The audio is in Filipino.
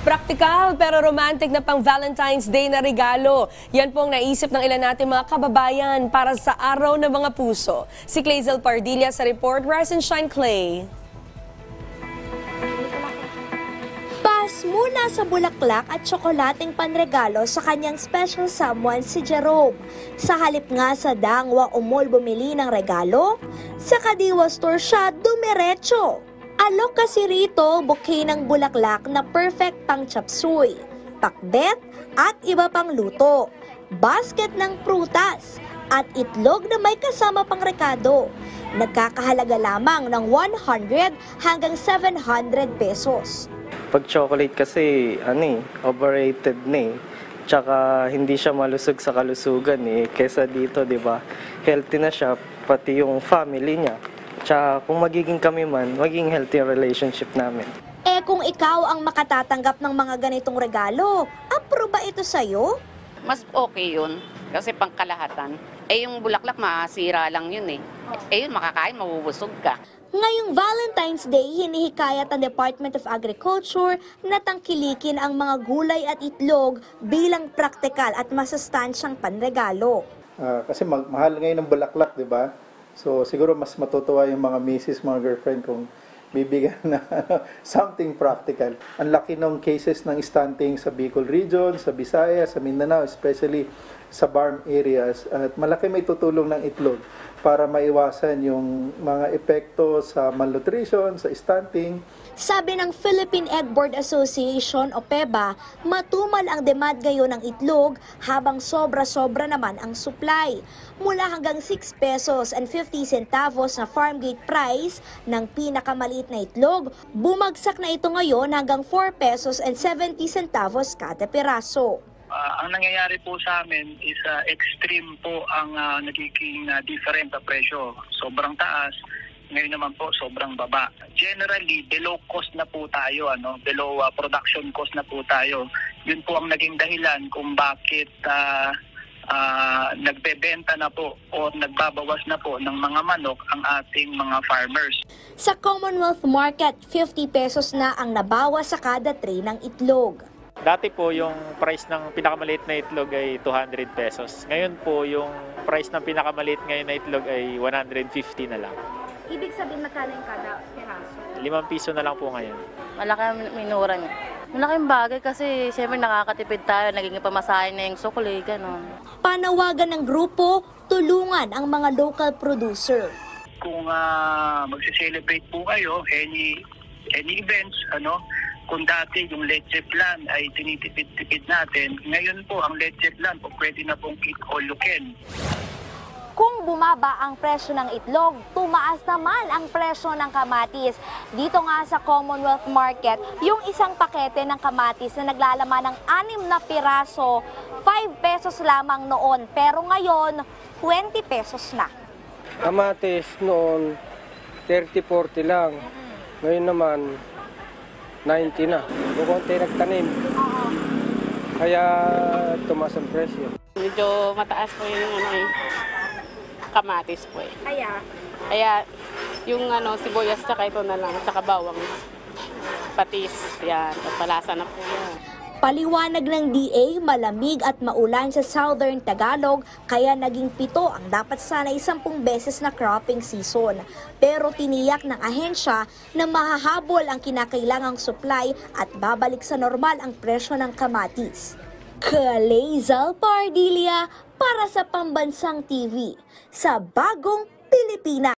Praktikal pero romantic na pang Valentine's Day na regalo. Yan po ang naisip ng ilan natin mga kababayan para sa araw ng mga puso. Si Clazel Pardilla sa report. Rise and shine, Clay. Pas muna sa bulaklak at tsokolating panregalo sa kanyang special someone si Jerome. Sa halip nga sa Dangwa o mall bumili ng regalo, sa Kadiwa store siya dumiretso. Alok kasi rito bouquet ng bulaklak na perfect pang chapsuy, pakbet at iba pang luto, basket ng prutas at itlog na may kasama pang rekado. Nagkakahalaga lamang ng 100 hanggang 700 pesos. Pag chocolate kasi, overrated na eh. Tsaka hindi siya malusog sa kalusugan eh. Kesa dito, di ba? Healthy na siya, pati yung family niya. Tsaka kung magiging kami man, maging healthy ang relationship namin. Eh kung ikaw ang makatatanggap ng mga ganitong regalo, approve ba ito sa'yo? Mas okay yun, kasi pangkalahatan. Eh yung bulaklak, masira lang yun eh. Eh yun, makakain, mabubusog ka. Ngayong Valentine's Day, hinihikayat ang Department of Agriculture na tangkilikin ang mga gulay at itlog bilang praktikal at masustansyang panregalo. Kasi mahal ngayon ng bulaklak, di ba? So siguro mas matutuwa yung mga misis, mga girlfriend kung bibigyan na something practical. Ang laki ng cases ng stunting sa Bicol region, sa Visayas, sa Mindanao, especially sa farm areas. At malaki may tutulong ng itlog para maiwasan yung mga epekto sa malnutrition, sa stunting. Sabi ng Philippine Egg Board Association o PEBA, matumal ang demand ngayon ng itlog habang sobra-sobra naman ang supply. Mula hanggang 6 pesos and 50 centavos na farm gate price ng pinakamaliit na itlog, bumagsak na ito ngayon hanggang 4 pesos and 70 centavos kada piraso. Ang nangyayari po sa amin is extreme po ang nagiging different na presyo. Sobrang taas, ngayon naman po sobrang baba. Generally, below cost na po tayo, below production cost na po tayo. Yun po ang naging dahilan kung bakit nagbebenta na po o nagbabawas na po ng mga manok ang ating mga farmers. Sa Commonwealth Market, 50 pesos na ang nabawas sa kada tray ng itlog. Dati po yung price ng pinakamaliit na itlog ay 200 pesos. Ngayon po yung price ng pinakamaliit ngayon na itlog ay 150 na lang. Ibig sabihin magkano yung kada piraso? 5 piso na lang po ngayon. Malaki ang minura niya. Malaking bagay kasi siyempre nakakatipid tayo, naging pamasahin na yung sukli, gano'n. Panawagan ng grupo, tulungan ang mga local producer. Kung magse-celebrate po kayo, any events, kung dati yung leche plan ay tinitipid-tipid natin, ngayon po ang leche plan po pwede na pong lukin. Kung bumaba ang presyo ng itlog, tumaas naman ang presyo ng kamatis. Dito nga sa Commonwealth Market, yung isang pakete ng kamatis na naglalaman ng 6 na piraso, 5 pesos lamang noon. Pero ngayon, 20 pesos na. Kamatis noon, 30-40 lang. Ngayon naman, 90 na. Bukonti nagtanim. Kaya tumaas ang presyo. Medyo mataas po yung kamatis po eh. Kaya yung sibuyas tsaka ito na lang, tsaka bawang, patis, yan, palasa na po yan. Paliwanag ng DA, malamig at maulan sa Southern Tagalog, kaya naging 7 ang dapat sanay 10 beses na cropping season. Pero tiniyak ng ahensya na mahahabol ang kinakailangang supply at babalik sa normal ang presyo ng kamatis. Clazel Pardilla para sa Pambansang TV sa Bagong Pilipinas.